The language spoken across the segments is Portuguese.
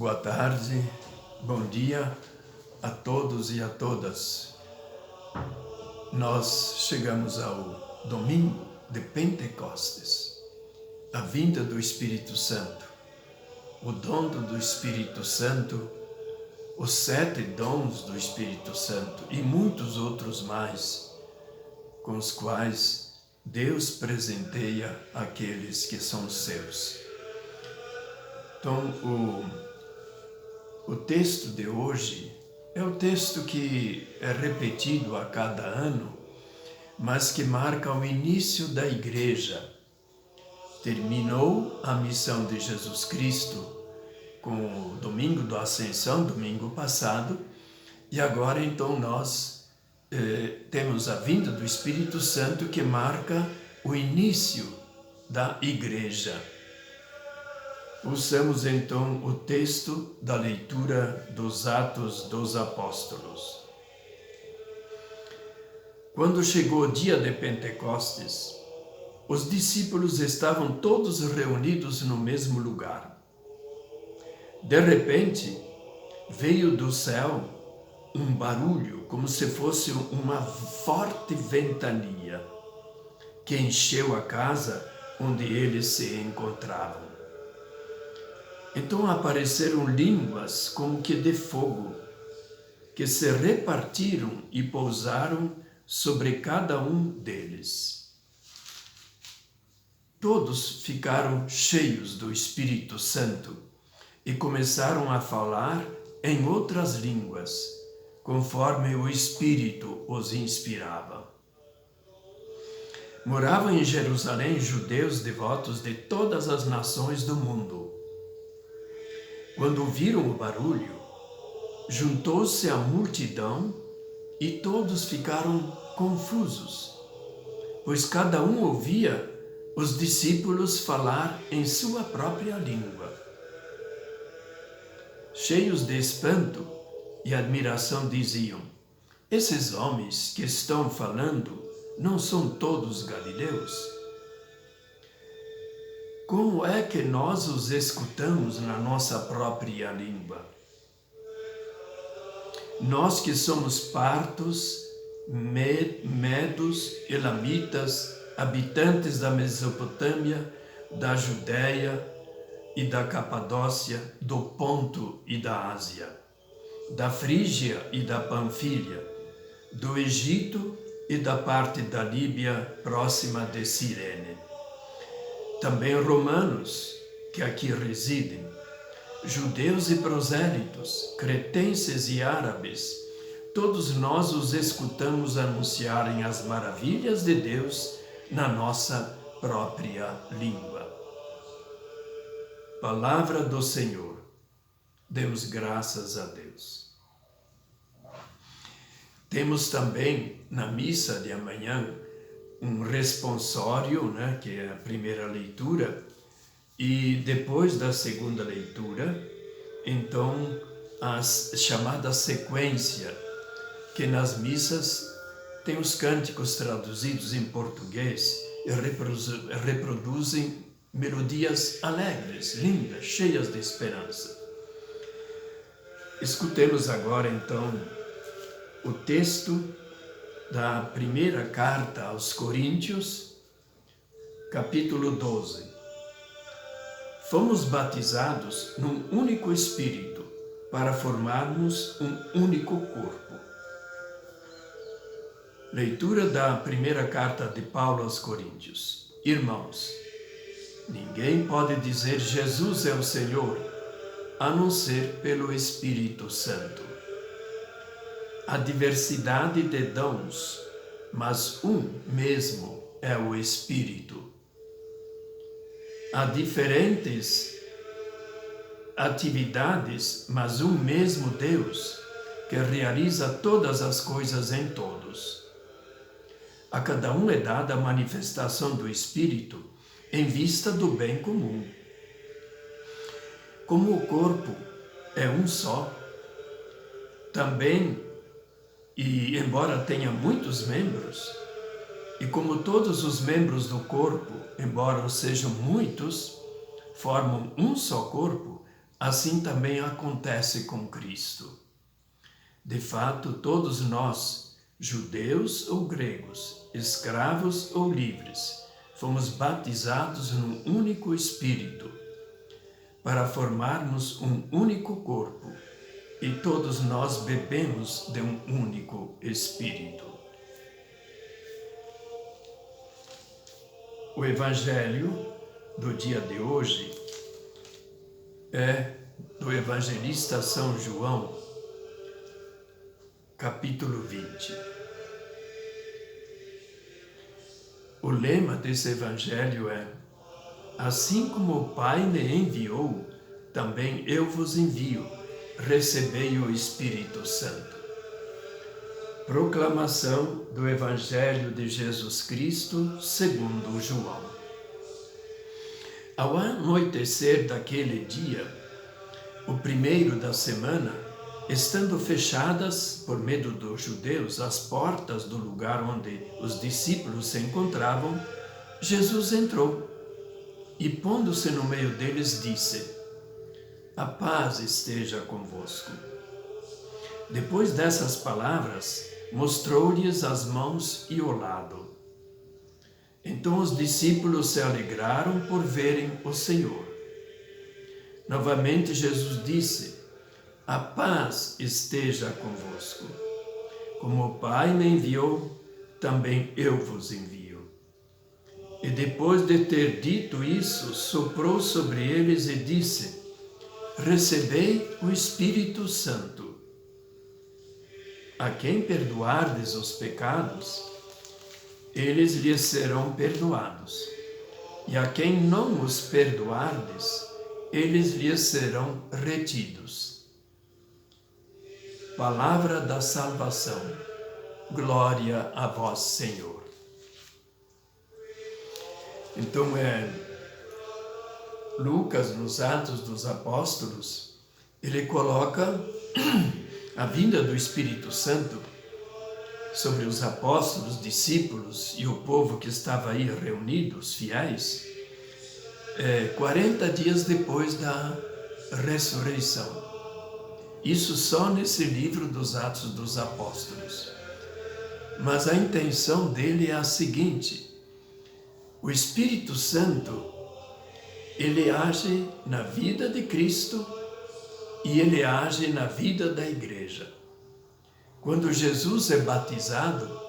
Boa tarde, bom dia a todos e a todas. Nós chegamos ao domingo de Pentecostes, a vinda do Espírito Santo, o dom do Espírito Santo, os 7 dons do Espírito Santo e muitos outros mais, com os quais Deus presenteia aqueles que são seus. Então, o texto de hoje é o texto que é repetido a cada ano, mas que marca o início da igreja. Terminou a missão de Jesus Cristo com o domingo da Ascensão, domingo passado, e agora então nós temos a vinda do Espírito Santo que marca o início da igreja. Usamos então o texto da leitura dos Atos dos Apóstolos. Quando chegou o dia de Pentecostes, os discípulos estavam todos reunidos no mesmo lugar. De repente, veio do céu um barulho, como se fosse uma forte ventania, que encheu a casa onde eles se encontravam. Então apareceram línguas como que de fogo, que se repartiram e pousaram sobre cada um deles. Todos ficaram cheios do Espírito Santo e começaram a falar em outras línguas, conforme o Espírito os inspirava. Moravam em Jerusalém judeus devotos de todas as nações do mundo. Quando ouviram o barulho, juntou-se a multidão e todos ficaram confusos, pois cada um ouvia os discípulos falar em sua própria língua. Cheios de espanto e admiração diziam: esses homens que estão falando não são todos galileus? Como é que nós os escutamos na nossa própria língua? Nós que somos partos, medos, elamitas, habitantes da Mesopotâmia, da Judéia e da Capadócia, do Ponto e da Ásia, da Frígia e da Panfilha, do Egito e da parte da Líbia próxima de Cirene. Também romanos que aqui residem, judeus e prosélitos, cretenses e árabes, todos nós os escutamos anunciarem as maravilhas de Deus na nossa própria língua. Palavra do Senhor. Demos graças a Deus. Temos também na missa de amanhã um responsório, que é a primeira leitura, e depois da segunda leitura, então, a chamada sequência, que nas missas tem os cânticos traduzidos em português e reproduzem melodias alegres, lindas, cheias de esperança. Escutemos agora, então, o texto da primeira carta aos Coríntios, capítulo 12. Fomos batizados num único Espírito para formarmos um único corpo. Leitura da primeira carta de Paulo aos Coríntios. Irmãos, ninguém pode dizer Jesus é o Senhor, a não ser pelo Espírito Santo. Há diversidade de dons, mas um mesmo é o Espírito. Há diferentes atividades, mas um mesmo Deus que realiza todas as coisas em todos. A cada um é dada a manifestação do Espírito em vista do bem comum. Como o corpo é um só, também, e embora tenha muitos membros, e como todos os membros do corpo, embora sejam muitos, formam um só corpo, assim também acontece com Cristo. De fato, todos nós, judeus ou gregos, escravos ou livres, fomos batizados num único Espírito, para formarmos um único corpo, e todos nós bebemos de um único Espírito. O Evangelho do dia de hoje é do evangelista São João, capítulo 20. O lema desse evangelho é: assim como o Pai me enviou, também eu vos envio, recebei o Espírito Santo. Proclamação do Evangelho de Jesus Cristo segundo João. Ao anoitecer daquele dia, o primeiro da semana, estando fechadas, por medo dos judeus, as portas do lugar onde os discípulos se encontravam, Jesus entrou e, pondo-se no meio deles, disse: a paz esteja convosco. Depois dessas palavras, mostrou-lhes as mãos e o lado. Então os discípulos se alegraram por verem o Senhor. Novamente Jesus disse: a paz esteja convosco. Como o Pai me enviou, também eu vos envio. E depois de ter dito isso, soprou sobre eles e disse: recebei o Espírito Santo. A quem perdoardes os pecados, eles lhes serão perdoados. E a quem não os perdoardes, eles lhes serão retidos. Palavra da salvação. Glória a vós, Senhor. Então, Lucas, nos Atos dos Apóstolos, ele coloca a vinda do Espírito Santo sobre os apóstolos, discípulos e o povo que estava aí reunido, os fiéis, 40 dias depois da ressurreição. Isso só nesse livro dos Atos dos Apóstolos. Mas a intenção dele é a seguinte: o Espírito Santo, ele age na vida de Cristo e ele age na vida da igreja. Quando Jesus é batizado,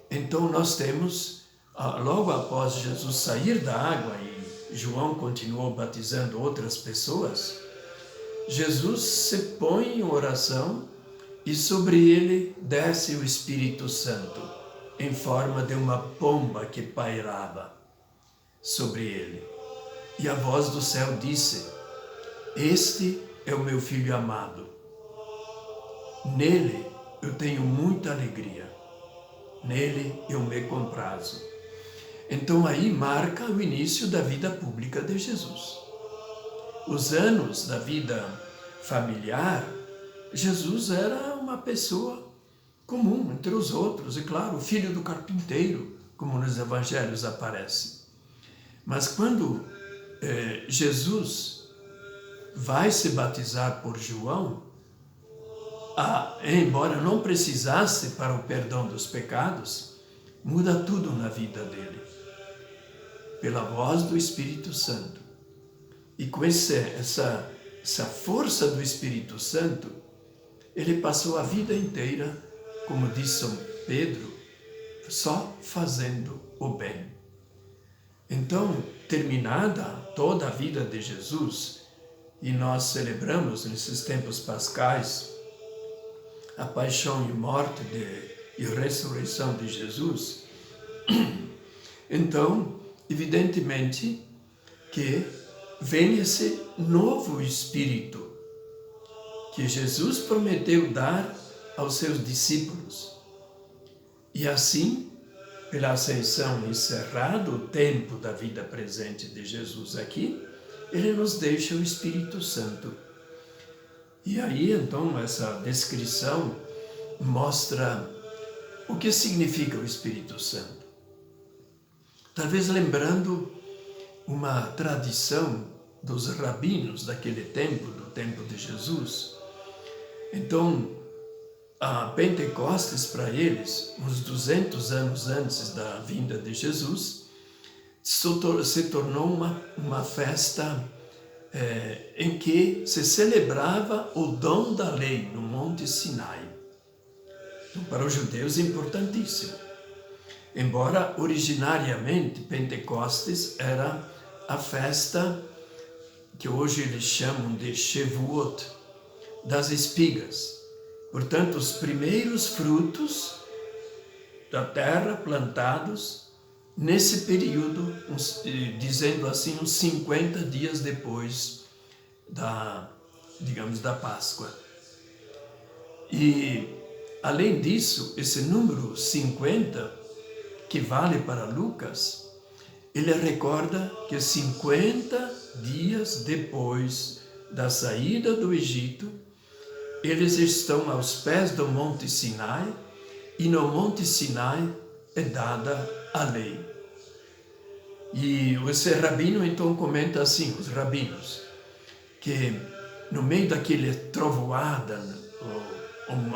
então nós temos, logo após Jesus sair da água e João continuou batizando outras pessoas, Jesus se põe em oração e sobre ele desce o Espírito Santo, em forma de uma pomba que pairava sobre ele. E a voz do céu disse: este é o meu Filho amado. Nele eu tenho muita alegria. Nele eu me comprazo. Então aí marca o início da vida pública de Jesus. Os anos da vida familiar, Jesus era uma pessoa comum entre os outros, e claro, filho do carpinteiro, como nos evangelhos aparece. Mas quando Jesus vai se batizar por João, embora não precisasse para o perdão dos pecados, muda tudo na vida dele, pela voz do Espírito Santo. E com essa força do Espírito Santo, ele passou a vida inteira, como diz São Pedro, só fazendo o bem. Então, terminada toda a vida de Jesus, e nós celebramos nesses tempos pascais a paixão e morte e ressurreição de Jesus, então, evidentemente que vem esse novo Espírito que Jesus prometeu dar aos seus discípulos. E assim, pela ascensão, encerrado o tempo da vida presente de Jesus aqui, ele nos deixa o Espírito Santo. E aí, então, essa descrição mostra o que significa o Espírito Santo. Talvez lembrando uma tradição dos rabinos daquele tempo, do tempo de Jesus. Então, a Pentecostes para eles, uns 200 anos antes da vinda de Jesus, se tornou uma festa em que se celebrava o dom da lei no Monte Sinai. Então, para os judeus é importantíssimo. Embora originariamente Pentecostes era a festa que hoje eles chamam de Shavuot, das espigas. Portanto, os primeiros frutos da terra plantados nesse período, dizendo assim, uns 50 dias depois da Páscoa. E, além disso, esse número 50, que vale para Lucas, ele recorda que 50 dias depois da saída do Egito, eles estão aos pés do Monte Sinai, e no Monte Sinai é dada a lei. E esse rabino então comenta assim, os rabinos, que no meio daquele trovoada,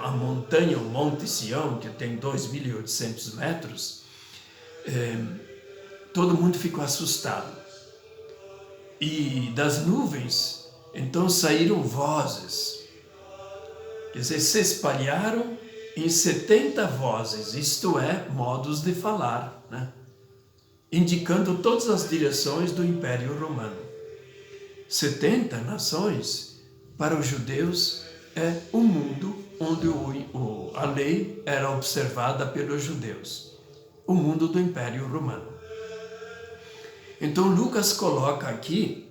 a montanha, o Monte Sião, que tem 2.800 metros, todo mundo ficou assustado. E das nuvens, então saíram vozes, quer dizer, se espalharam em 70 vozes, isto é, modos de falar, né? Indicando todas as direções do Império Romano. 70 nações, para os judeus, é o mundo onde a lei era observada pelos judeus, o mundo do Império Romano. Então Lucas coloca aqui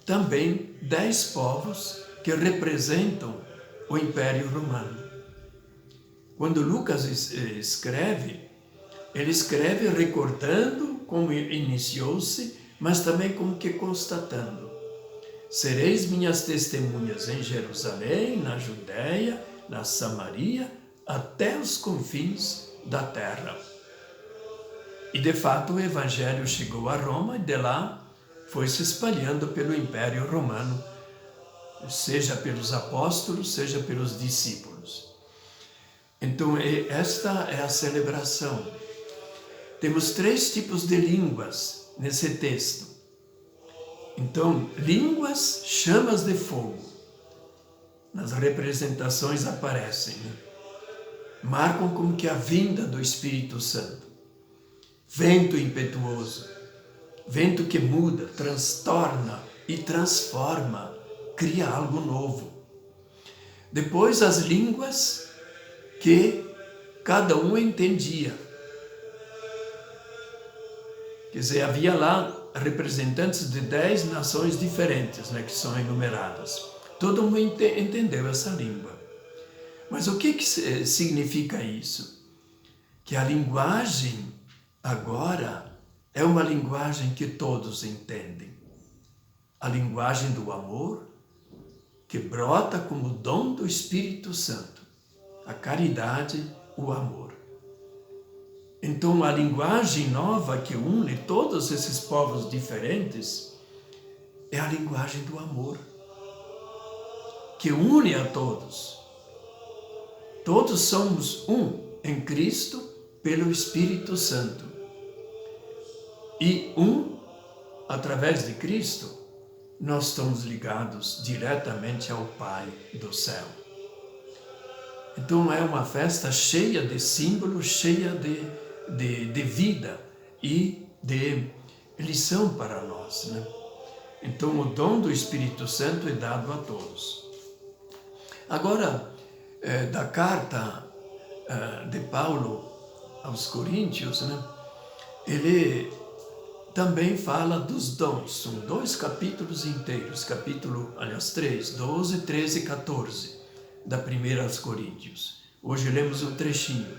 também 10 povos que representam o Império Romano. Quando Lucas escreve, ele escreve recordando como iniciou-se, mas também como que constatando. Sereis minhas testemunhas em Jerusalém, na Judéia, na Samaria, até os confins da terra. E de fato o Evangelho chegou a Roma e de lá foi se espalhando pelo Império Romano, seja pelos apóstolos, seja pelos discípulos. Então esta é a celebração. Temos 3 tipos de línguas nesse texto. Então, línguas, chamas de fogo, nas representações aparecem, né? Marcam como que a vinda do Espírito Santo. Vento impetuoso, vento que muda, transtorna e transforma, cria algo novo. Depois as línguas que cada um entendia. Quer dizer, havia lá representantes de 10 nações diferentes, né, que são enumeradas. Todo mundo entendeu essa língua. Mas o que significa isso? Que a linguagem agora é uma linguagem que todos entendem. A linguagem do amor, que brota como dom do Espírito Santo. A caridade, o amor. Então, a linguagem nova que une todos esses povos diferentes é a linguagem do amor, que une a todos. Todos somos um em Cristo pelo Espírito Santo. E através de Cristo, nós estamos ligados diretamente ao Pai do céu. Então, é uma festa cheia de símbolos, cheia de vida e de lição para nós, né? Então, o dom do Espírito Santo é dado a todos. Agora, da carta de Paulo aos Coríntios, né? Ele também fala dos dons. São 2 capítulos inteiros, 3, 12, 13 e 14, da primeira aos Coríntios. Hoje lemos um trechinho.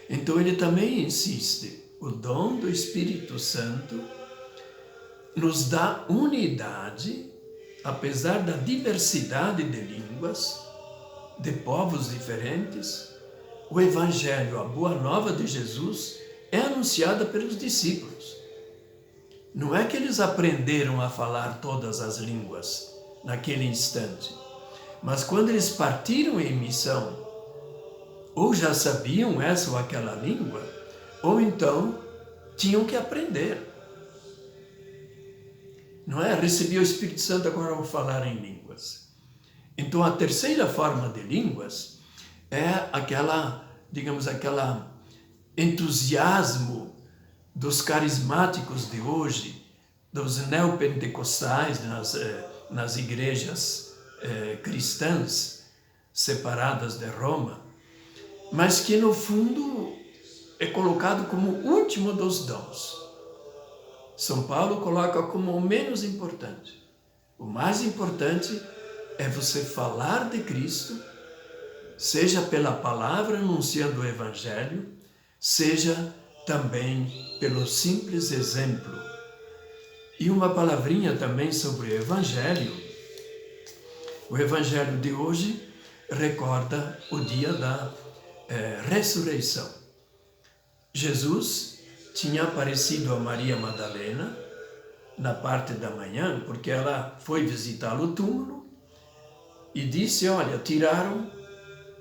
Então ele também insiste, o dom do Espírito Santo nos dá unidade, apesar da diversidade de línguas, de povos diferentes. O Evangelho, a boa nova de Jesus, é anunciada pelos discípulos. Não é que eles aprenderam a falar todas as línguas naquele instante, mas quando eles partiram em missão, ou já sabiam essa ou aquela língua, ou então tinham que aprender. Não é? Recebi o Espírito Santo, agora vou falar em línguas. Então a terceira forma de línguas é aquela, digamos, aquela entusiasmo dos carismáticos de hoje, dos neopentecostais nas igrejas cristãs separadas de Roma, mas que no fundo é colocado como o último dos dons. São Paulo coloca como o menos importante. O mais importante é você falar de Cristo, seja pela palavra anunciando o Evangelho, seja também pelo simples exemplo. E uma palavrinha também sobre o Evangelho. O Evangelho de hoje recorda o dia da ressurreição. Jesus tinha aparecido a Maria Madalena na parte da manhã, porque ela foi visitar o túmulo e disse, olha, tiraram,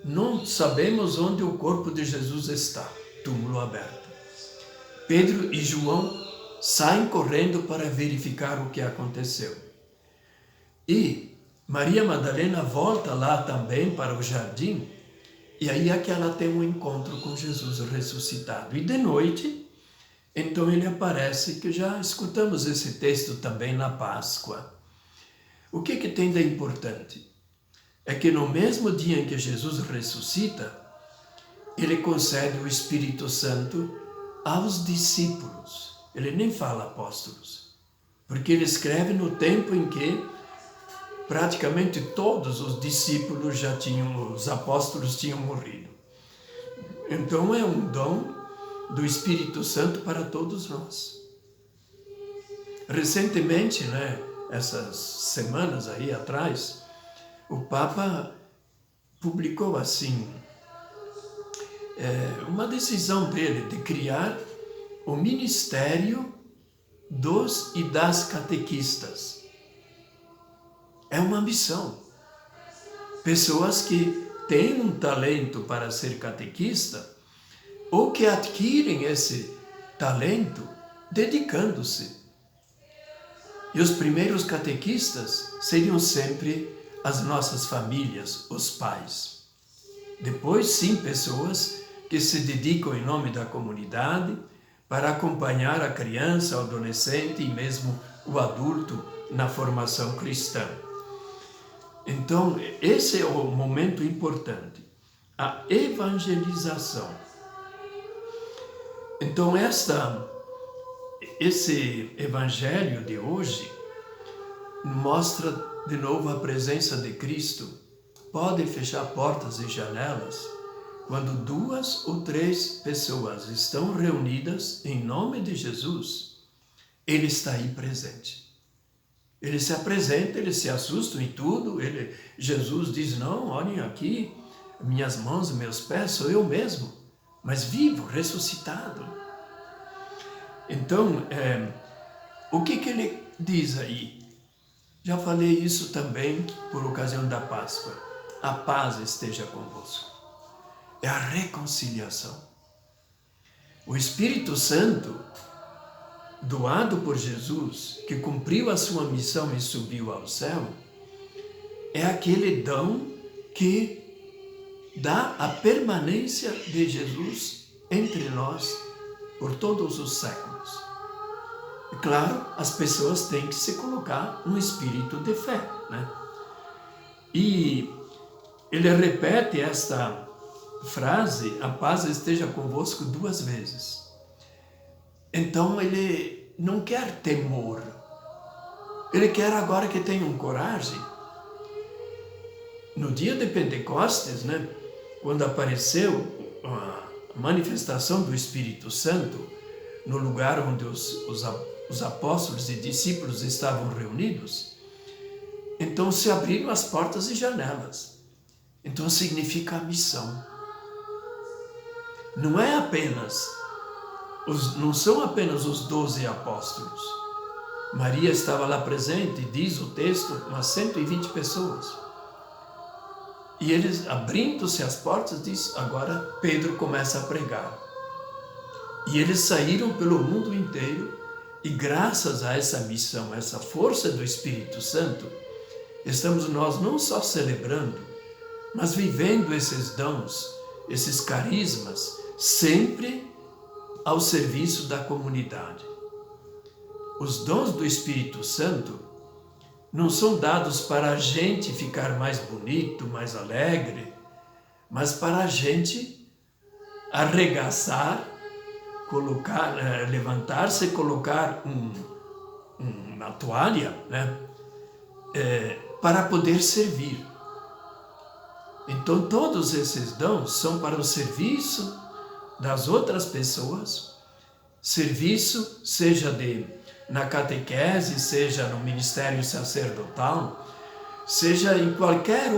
não sabemos onde o corpo de Jesus está, túmulo aberto. Pedro e João saem correndo para verificar o que aconteceu. E Maria Madalena volta lá também para o jardim, e aí é que ela tem um encontro com Jesus ressuscitado. E de noite, então ele aparece, que já escutamos esse texto também na Páscoa. O que tem de importante? É que no mesmo dia em que Jesus ressuscita, ele concede o Espírito Santo aos discípulos. Ele nem fala apóstolos, porque ele escreve no tempo em que praticamente todos os discípulos os apóstolos tinham morrido. Então é um dom do Espírito Santo para todos nós. Recentemente, essas semanas aí atrás, o Papa publicou assim, uma decisão dele de criar o Ministério dos e das Catequistas. É uma missão. Pessoas que têm um talento para ser catequista ou que adquirem esse talento dedicando-se. E os primeiros catequistas seriam sempre as nossas famílias, os pais. Depois, sim, pessoas que se dedicam em nome da comunidade para acompanhar a criança, o adolescente e mesmo o adulto na formação cristã. Então, esse é o momento importante, a evangelização. Então, esse evangelho de hoje mostra de novo a presença de Cristo. Pode fechar portas e janelas quando 2 ou 3 pessoas estão reunidas em nome de Jesus, Ele está aí presente. Ele se apresenta, eles se assustam e tudo. Jesus diz, não, olhem aqui, minhas mãos, meus pés, sou eu mesmo, mas vivo, ressuscitado. Então, o que ele diz aí? Já falei isso também por ocasião da Páscoa. A paz esteja convosco. É a reconciliação. O Espírito Santo, doado por Jesus, que cumpriu a sua missão e subiu ao céu, é aquele dom que dá a permanência de Jesus entre nós por todos os séculos. E claro, as pessoas têm que se colocar no espírito de fé, E ele repete esta frase, a paz esteja convosco, 2 vezes. Então ele não quer temor, ele quer agora que tenham coragem. No dia de Pentecostes, quando apareceu a manifestação do Espírito Santo, no lugar onde os apóstolos e discípulos estavam reunidos, então se abriram as portas e janelas. Então significa a missão. Não são apenas os 12 apóstolos, Maria estava lá presente, diz o texto, umas 120 pessoas. E eles, abrindo-se as portas, diz, agora Pedro começa a pregar. E eles saíram pelo mundo inteiro e graças a essa missão, essa força do Espírito Santo, estamos nós não só celebrando, mas vivendo esses dons, esses carismas, sempre ao serviço da comunidade. Os dons do Espírito Santo não são dados para a gente ficar mais bonito, mais alegre, mas para a gente arregaçar, levantar-se e colocar uma toalha, né? Para poder servir. Então todos esses dons são para o serviço das outras pessoas, serviço seja na catequese, seja no ministério sacerdotal, seja em qualquer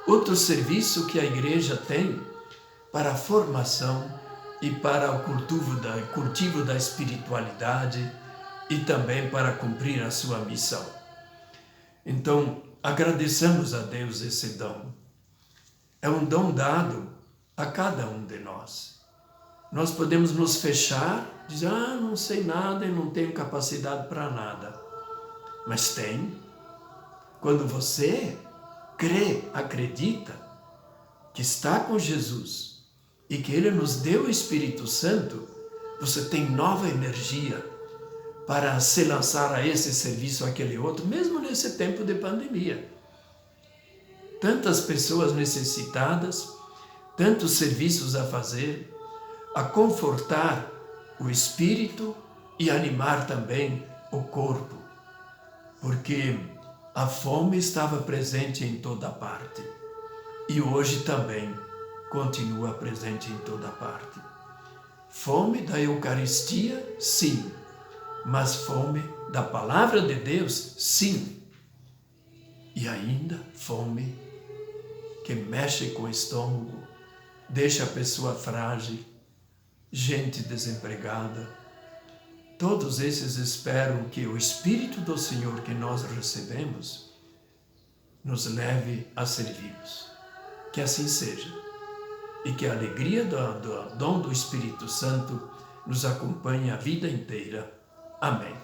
outro serviço que a igreja tem para a formação e para o cultivo da espiritualidade e também para cumprir a sua missão. Então, agradeçamos a Deus esse dom. É um dom dado a cada um de nós. Nós podemos nos fechar, dizer, não sei nada e não tenho capacidade para nada. Mas tem. Quando você crê, acredita que está com Jesus e que Ele nos deu o Espírito Santo, você tem nova energia para se lançar a esse serviço, aquele outro, mesmo nesse tempo de pandemia. Tantas pessoas necessitadas, tantos serviços a fazer, a confortar o espírito e animar também o corpo, porque a fome estava presente em toda parte e hoje também continua presente em toda parte. Fome da Eucaristia, sim, mas fome da Palavra de Deus, sim, e ainda fome que mexe com o estômago, deixa a pessoa frágil, gente desempregada. Todos esses esperam que o Espírito do Senhor que nós recebemos nos leve a servi-los. Que assim seja. E que a alegria do dom do Espírito Santo nos acompanhe a vida inteira. Amém.